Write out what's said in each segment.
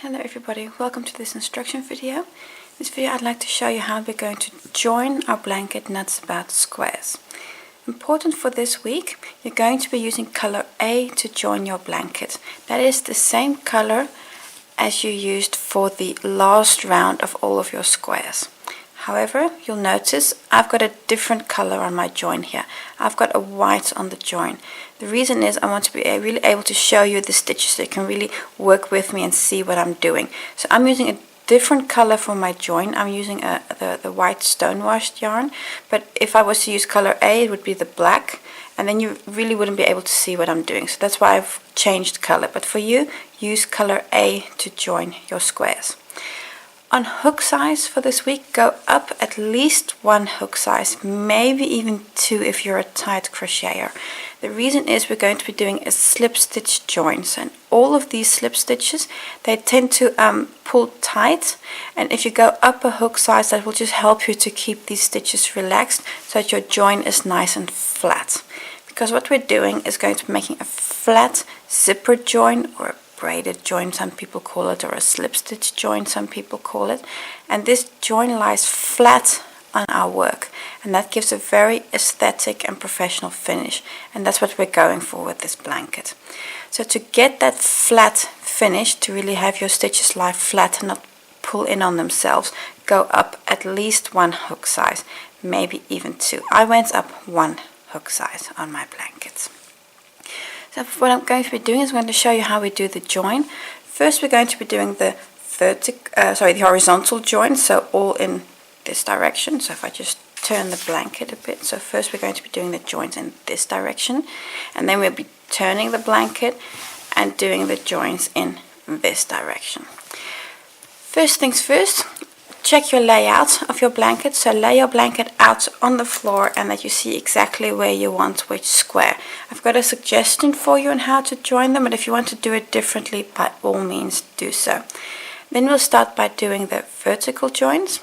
Hello everybody, welcome to this instruction video. In this video I'd like to show you how we're going to join our blanket nuts about squares. Important for this week, you're going to be using color A to join your blanket. That is the same color as you used for the last round of all of your squares. However, you'll notice I've got a different color on my join here. I've got a white on the join. The reason is I want to be really able to show you the stitches so you can really work with me and see what I'm doing. So I'm using a different color for my join. I'm using the white stone-washed yarn, but if I was to use color A, it would be the black, and then you really wouldn't be able to see what I'm doing. So that's why I've changed color. But for you, use color A to join your squares. On hook size for this week, go up at least one hook size, maybe even two if you're a tight crocheter. The reason is we're going to be doing a slip stitch joins, and all of these slip stitches, they tend to pull tight, and if you go up a hook size, that will just help you to keep these stitches relaxed so that your join is nice and flat. Because what we're doing is going to be making a flat zipper join, or a braided join some people call it, or a slip stitch join some people call it, and this join lies flat on our work, and that gives a very aesthetic and professional finish, and that's what we're going for with this blanket. So to get that flat finish, to really have your stitches lie flat and not pull in on themselves, go up at least one hook size, maybe even two. I went up one hook size on my blankets. So what I'm going to be doing is I'm going to show you how we do the join. First we're going to be doing the horizontal join, so all in this direction. So if I just turn the blanket a bit, so first we're going to be doing the joins in this direction, and then we'll be turning the blanket and doing the joins in this direction. First things first, check your layout of your blanket. So lay your blanket out on the floor and that you see exactly where you want which square. I've got a suggestion for you on how to join them, but if you want to do it differently, by all means do so. Then we'll start by doing the vertical joins.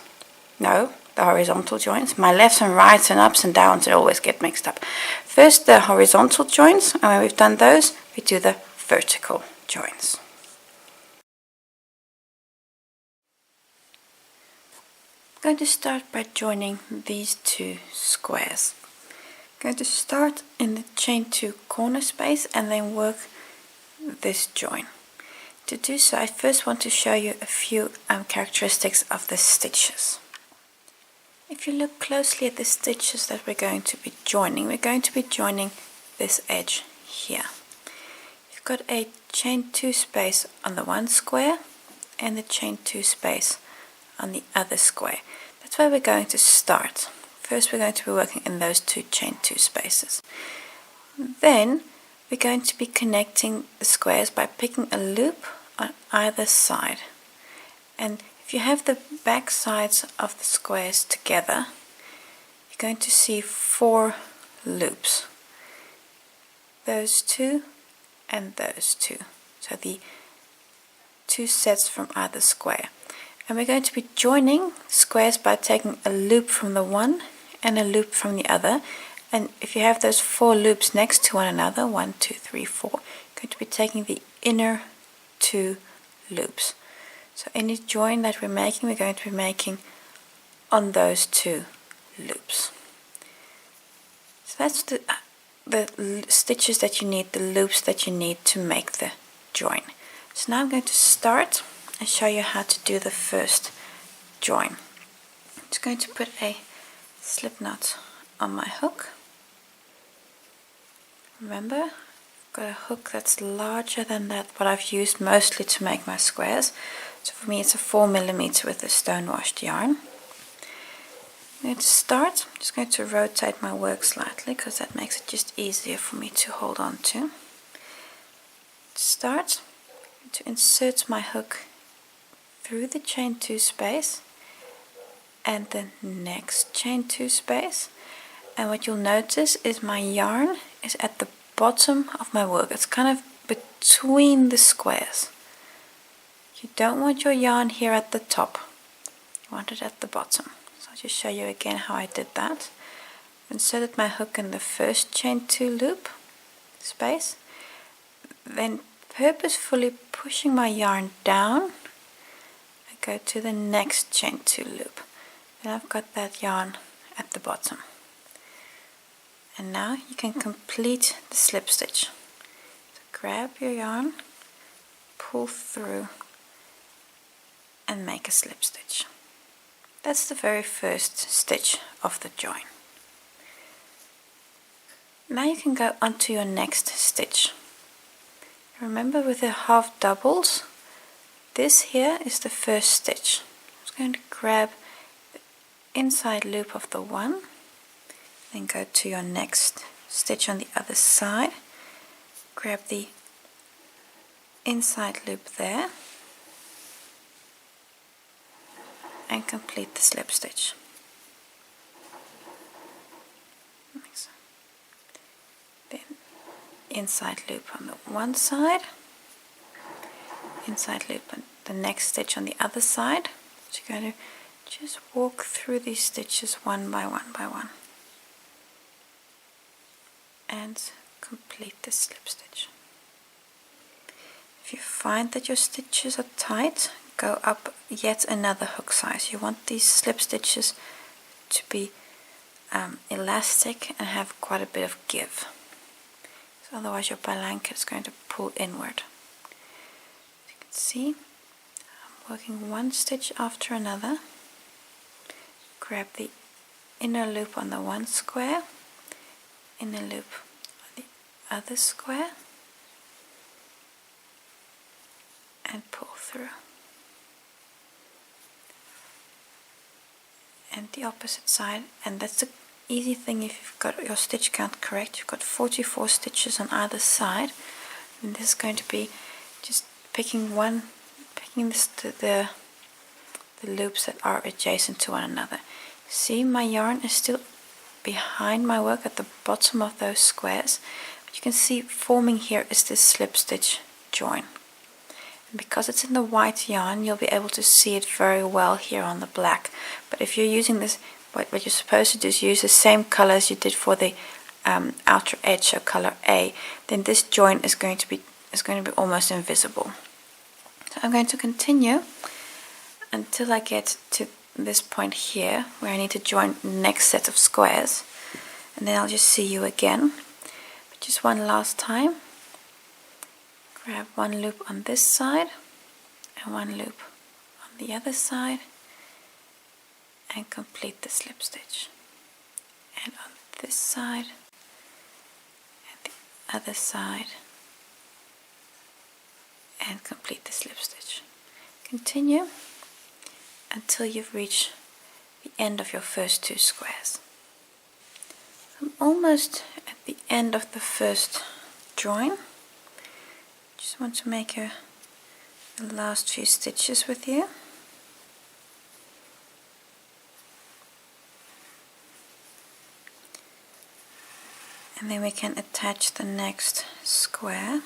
No, the horizontal joins. My lefts and rights and ups and downs, they always get mixed up. First the horizontal joins, and when we've done those, we do the vertical joins. I'm going to start by joining these two squares. I'm going to start in the chain 2 corner space and then work this join. To do so, I first want to show you a few characteristics of the stitches. If you look closely at the stitches that we're going to be joining this edge here. You've got a chain 2 space on the one square and the chain 2 space on the other square. That's where we're going to start. First we're going to be working in those two chain 2 spaces. Then we're going to be connecting the squares by picking a loop on either side. And if you have the back sides of the squares together, you're going to see 4 loops. Those two and those two. So the 2 sets from either square. And we're going to be joining squares by taking a loop from the one and a loop from the other. And if you have those 4 loops next to one another, 1, 2, 3, 4, you're going to be taking the inner 2 loops. So any join that we're going to be making on those 2 loops. So that's the stitches that you need, the loops that you need to make the join. So now I'm going to start and show you how to do the first join. I'm just going to put a slip knot on my hook. Remember, I've got a hook that's larger than what I've used mostly to make my squares. So for me it's a 4mm with the stone-washed yarn. I'm going to start. I'm just going to rotate my work slightly because that makes it just easier for me to hold on to. Start to insert my hook through the chain 2 space and the next chain 2 space, and what you'll notice is my yarn is at the bottom of my work. It's kind of between the squares. You don't want your yarn here at the top, you want it at the bottom. So I'll just show you again how I did that. Inserted my hook in the first chain 2 loop space, then purposefully pushing my yarn down go to the next chain 2 loop. Then I've got that yarn at the bottom. And now you can complete the slip stitch. So grab your yarn, pull through and make a slip stitch. That's the very first stitch of the join. Now you can go on to your next stitch. Remember, with the half doubles, this here is the first stitch. I'm just going to grab the inside loop of the one, then go to your next stitch on the other side, grab the inside loop there and complete the slip stitch. Then inside loop on the one side, inside loop on the next stitch on the other side. So you're going to just walk through these stitches one by one by one and complete the slip stitch. If you find that your stitches are tight, go up yet another hook size. You want these slip stitches to be elastic and have quite a bit of give. So otherwise your blanket is going to pull inward. As you can see, I'm working one stitch after another. Grab the inner loop on the one square, inner loop on the other square, and pull through. And the opposite side, and that's the easy thing if you've got your stitch count correct. You've got 44 stitches on either side, and this is going to be just picking the loops that are adjacent to one another. See, my yarn is still behind my work at the bottom of those squares, but you can see forming here is this slip stitch join. And because it's in the white yarn, you'll be able to see it very well here on the black. But if you're using this, what you're supposed to do is use the same color as you did for the outer edge, so color A, then this join is going to be almost invisible. So I'm going to continue until I get to this point here where I need to join the next set of squares, and then I'll just see you again. But just one last time, grab one loop on this side and one loop on the other side and complete the slip stitch, and on this side and the other side and complete the slip stitch. Continue until you've reached the end of your first two squares. I'm almost at the end of the first join. Just want to make the last few stitches with you. And then we can attach the next square.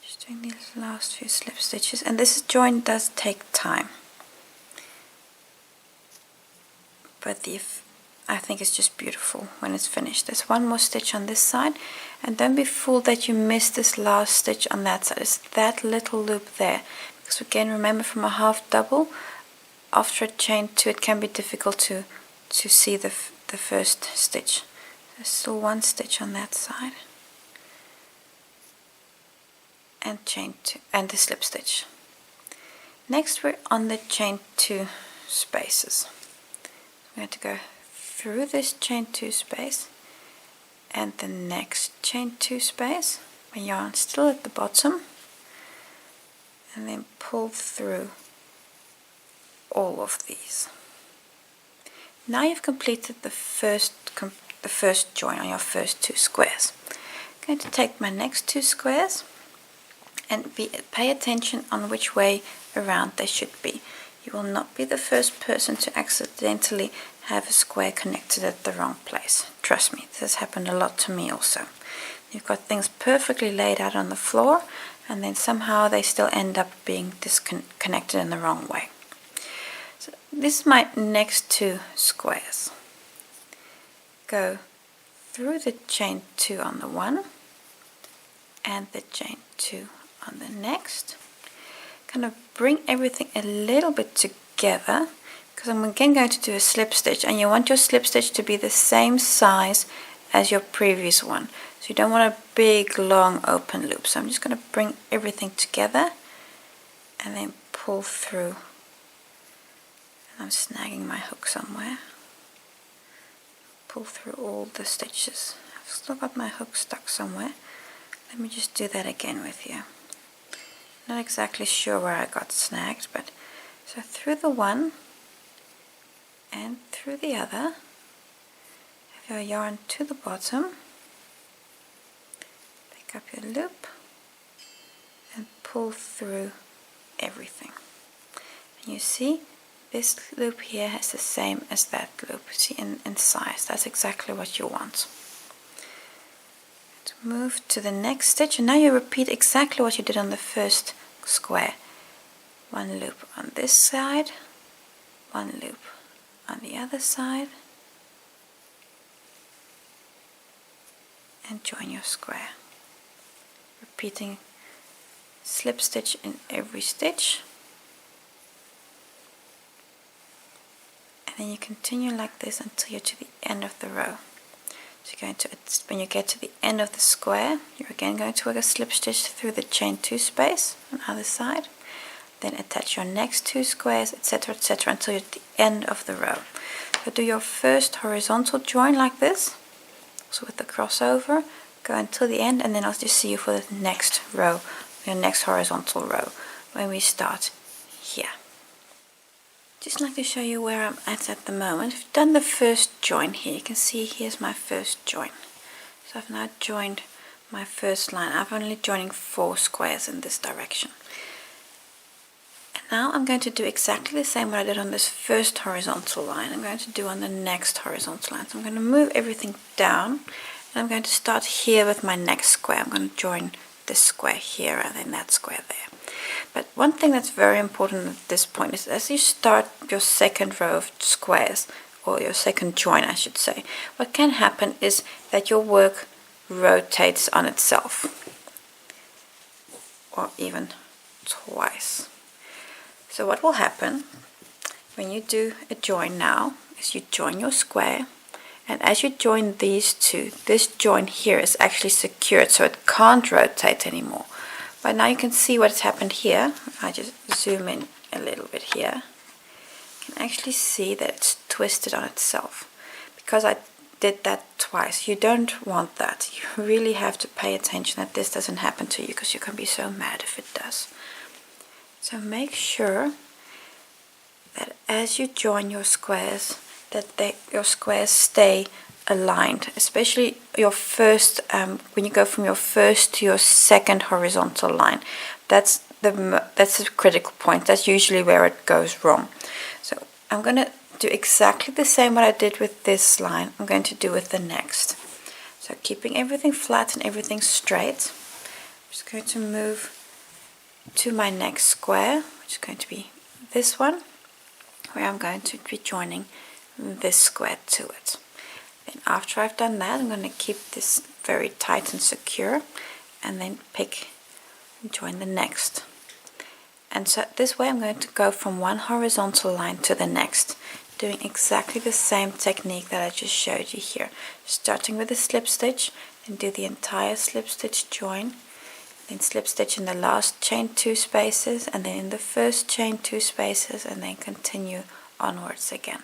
Just doing these last few slip stitches, and this join does take time, but I think it's just beautiful when it's finished. There's one more stitch on this side, and don't be fooled that you missed this last stitch on that side. It's that little loop there, because again, remember, from a half double, after a chain 2 it can be difficult to see the first stitch. There's still one stitch on that side, and chain 2 and the slip stitch. Next we're on the chain 2 spaces. We're going to go through this chain 2 space and the next chain 2 space, my yarn still at the bottom, and then pull through all of these. Now you've completed the first join on your first two squares. I'm going to take my next two squares and pay attention on which way around they should be. You will not be the first person to accidentally have a square connected at the wrong place. Trust me, this has happened a lot to me also. You've got things perfectly laid out on the floor, and then somehow they still end up being disconnected in the wrong way. So this is my next two squares. Go through the chain 2 on the one and the chain 2 on the next. kind of bring everything a little bit together, because I'm again going to do a slip stitch, and you want your slip stitch to be the same size as your previous one. So you don't want a big long open loop. So I'm just going to bring everything together and then pull through. I'm snagging my hook somewhere. Pull through all the stitches. I've still got my hook stuck somewhere. Let me just do that again with you. Not exactly sure where I got snagged, but so through the one and through the other. Have your yarn to the bottom. Pick up your loop and pull through everything. And you see, this loop here has the same as that loop. See, in size. That's exactly what you want. To move to the next stitch, and now you repeat exactly what you did on the first square. One loop on this side, one loop on the other side, and join your square. Repeating slip stitch in every stitch. And then you continue like this until you're to the end of the row. So you're going to, when you get to the end of the square, you're again going to work a slip stitch through the chain 2 space on the other side. Then attach your next 2 squares, etc., etc., until you're at the end of the row. So do your first horizontal join like this. So with the crossover, go until the end, and then I'll just see you for the next row, your next horizontal row, when we start here. Just like to show you where I'm at the moment. I've done the first join here. You can see here's my first join. So I've now joined my first line. I'm only joining 4 squares in this direction. And now I'm going to do exactly the same what I did on this first horizontal line. I'm going to do on the next horizontal line. So I'm going to move everything down, and I'm going to start here with my next square. I'm going to join this square here and then that square there. But one thing that's very important at this point is as you start your second row of squares, or your second join I should say, what can happen is that your work rotates on itself, or even twice. So what will happen when you do a join now is you join your square, and as you join these two, this join here is actually secured, so it can't rotate anymore. But now you can see what's happened here. I just zoom in a little bit here. You can actually see that it's twisted on itself because I did that twice. You don't want that. You really have to pay attention that this doesn't happen to you, because you can be so mad if it does. So make sure that as you join your squares, that your squares stay aligned, especially your first, when you go from your first to your second horizontal line. That's the critical point. That's usually where it goes wrong. So I'm going to do exactly the same what I did with this line. I'm going to do with the next. So keeping everything flat and everything straight, I'm just going to move to my next square, which is going to be this one, where I'm going to be joining this square to it. Then after I've done that, I'm going to keep this very tight and secure, and then pick and join the next. And so this way I'm going to go from one horizontal line to the next, doing exactly the same technique that I just showed you here. Starting with a slip stitch, and do the entire slip stitch join, then slip stitch in the last chain 2 spaces, and then in the first chain 2 spaces, and then continue onwards again.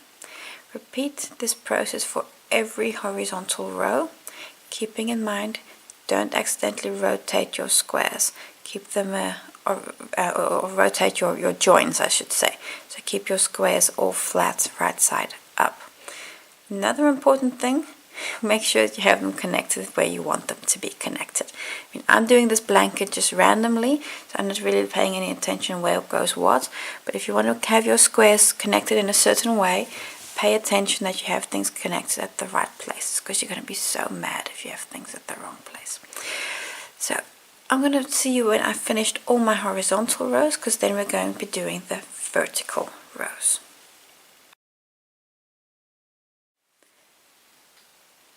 Repeat this process for every horizontal row, keeping in mind don't accidentally rotate your squares. Keep them or rotate your joins, I should say. So keep your squares all flat, right side up. Another important thing, make sure that you have them connected where you want them to be connected. I mean, I'm doing this blanket just randomly, so I'm not really paying any attention where it goes what. But if you want to have your squares connected in a certain way, pay attention that you have things connected at the right places, because you're going to be so mad if you have things at the wrong place. So I'm going to see you when I've finished all my horizontal rows, because then we're going to be doing the vertical rows.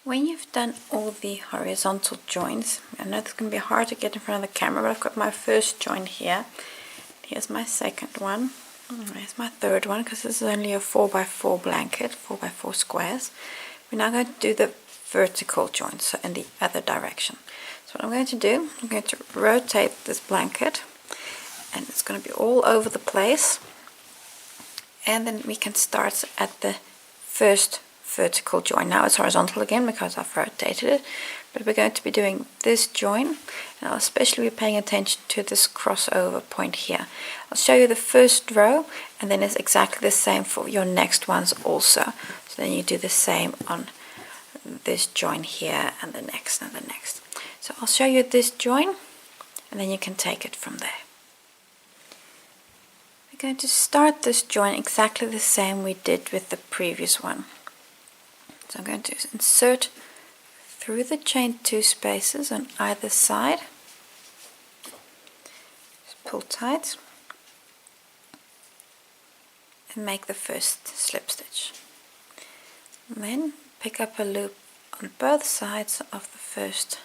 When you've done all the horizontal joins, I know it's going to be hard to get in front of the camera, but I've got my first join here. here's my second one. Here's my third one, because this is only a 4x4 blanket, 4x4 squares. We're now going to do the vertical joint, so in the other direction. So what I'm going to do, I'm going to rotate this blanket, and it's going to be all over the place. And then we can start at the first vertical joint. Now it's horizontal again because I've rotated it, but we're going to be doing this joint, and I'll especially be paying attention to this crossover point here. I'll show you the first row, and then it's exactly the same for your next ones also. So then you do the same on this joint here, and the next and the next. So I'll show you this joint, and then you can take it from there. We're going to start this joint exactly the same we did with the previous one. So I'm going to insert through the chain 2 spaces on either side. Just pull tight and make the first slip stitch. And then pick up a loop on both sides of the first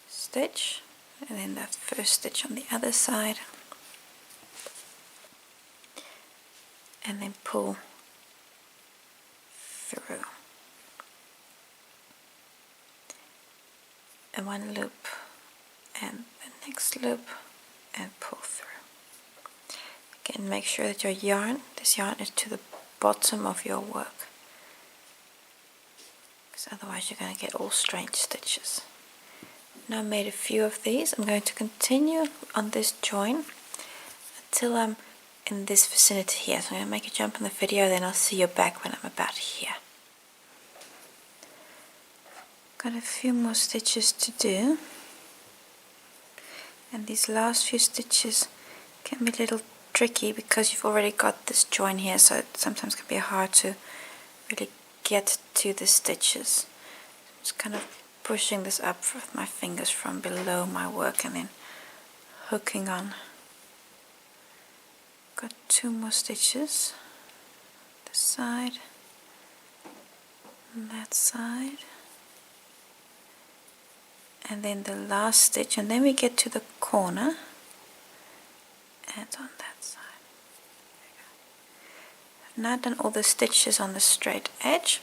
stitch, and then that first stitch on the other side, and then pull through. And one loop and the next loop, and pull through. Again, make sure that your yarn, this yarn is to the bottom of your work, because otherwise you're going to get all strange stitches. Now I made a few of these. I'm going to continue on this joint until I'm in this vicinity here. So I'm going to make a jump in the video, then I'll see you back when I'm about here. Got a few more stitches to do, and these last few stitches can be a little tricky because you've already got this joint here, so it sometimes can be hard to really get to the stitches. I'm just kind of pushing this up with my fingers from below my work and then hooking on. Got 2 more stitches, this side and that side, and then the last stitch, and then we get to the corner, and on that side. I've now done all the stitches on the straight edge.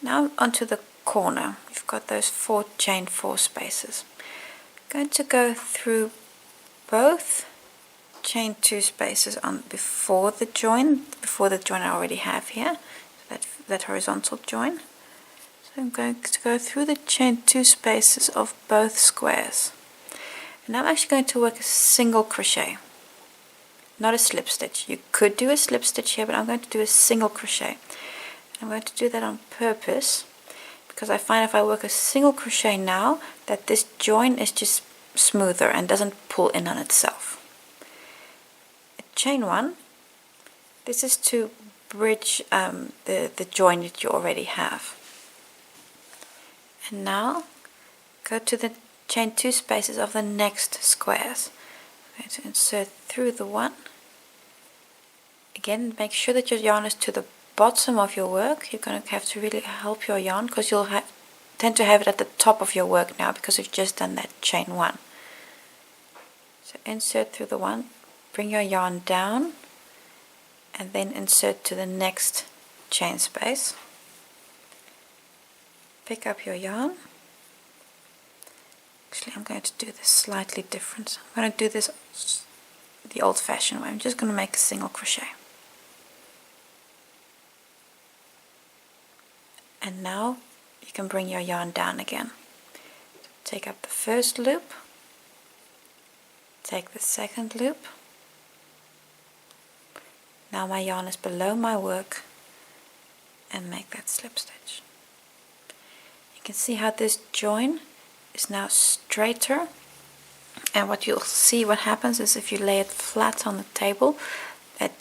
Now onto the corner. You've got those 4 chain 4 spaces. I'm going to go through both chain 2 spaces on before the join I already have here, so that horizontal join. So I'm going to go through the chain 2 spaces of both squares. And now I'm actually going to work a single crochet, not a slip stitch. You could do a slip stitch here, but I'm going to do a single crochet. I'm going to do that on purpose because I find if I work a single crochet now that this join is just smoother and doesn't pull in on itself. Chain 1, this is to bridge the join that you already have. And now go to the chain 2 spaces of the next squares. I'm going to insert through the one. Again, make sure that your yarn is to the bottom of your work. You're going to have to really help your yarn because you'll tend to have it at the top of your work now because you've just done that chain 1. So insert through the one, bring your yarn down, and then insert to the next chain space. Pick up your yarn. Actually, I'm going to do this slightly different. I'm going to do this the old-fashioned way. I'm just going to make a single crochet. And now you can bring your yarn down again. Take up the first loop, take the second loop. Now my yarn is below my work, and make that slip stitch. You can see how this join is now straighter, and what you'll see what happens is if you lay it flat on the table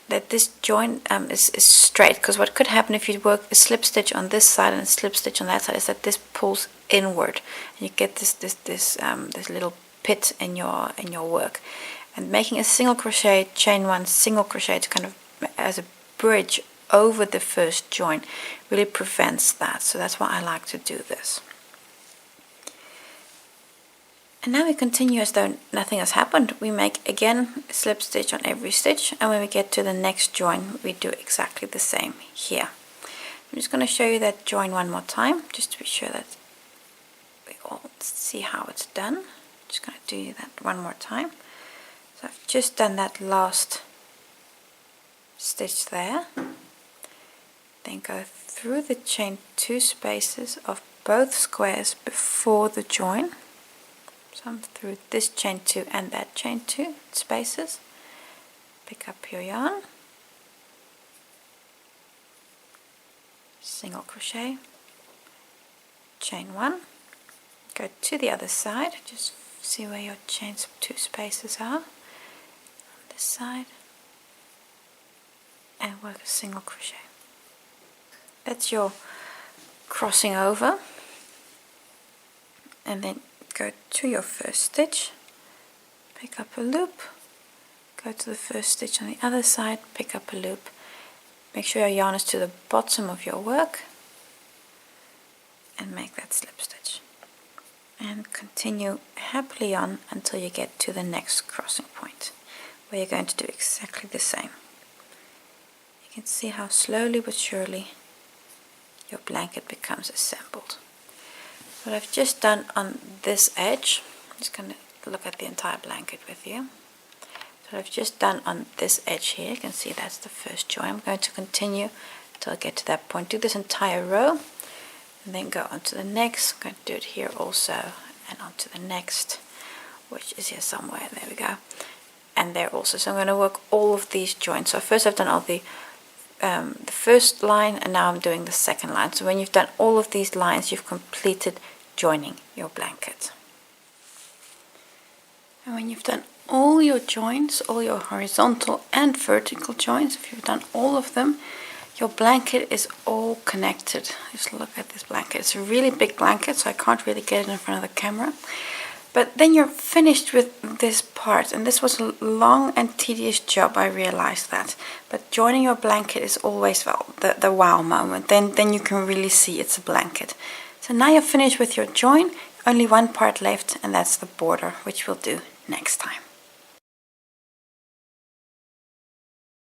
that this join is straight, because what could happen if you work a slip stitch on this side and a slip stitch on that side is that this pulls inward and you get this little pit in your work. And making a single crochet, chain 1, single crochet to kind of as a bridge over the first join really prevents that. So that's why I like to do this. And now we continue as though nothing has happened. We make again a slip stitch on every stitch, and when we get to the next join we do exactly the same here. I'm just going to show you that join one more time just to be sure that we all see how it's done. I'm just going to do that one more time. So I've just done that last stitch there, then go through the chain 2 spaces of both squares before the join. So I'm through this chain 2 and that chain 2 spaces, pick up your yarn, single crochet, chain 1, go to the other side, just see where your chain 2 spaces are on this side, and work a single crochet. That's your crossing over, and then go to your first stitch, pick up a loop, go to the first stitch on the other side, pick up a loop, make sure your yarn is to the bottom of your work, and make that slip stitch, and continue happily on until you get to the next crossing point where you're going to do exactly the same. You can see how slowly but surely your blanket becomes assembled. What I've just done on this edge, I'm just going to look at the entire blanket with you. So I've just done on this edge here, you can see that's the first join. I'm going to continue until I get to that point. Do this entire row and then go on to the next. I'm going to do it here also, and on to the next, which is here somewhere. There we go. And there also. So I'm going to work all of these joints. So first I've done all the first line, and now I'm doing the second line. So when you've done all of these lines, you've completed joining your blanket. And when you've done all your joints, all your horizontal and vertical joints, if you've done all of them, your blanket is all connected. Just look at this blanket. It's a really big blanket, so I can't really get it in front of the camera. But then you're finished with this part, and this was a long and tedious job, I realized that. But joining your blanket is always, well, the wow moment. Then you can really see it's a blanket. So now you're finished with your join, only one part left, and that's the border, which we'll do next time.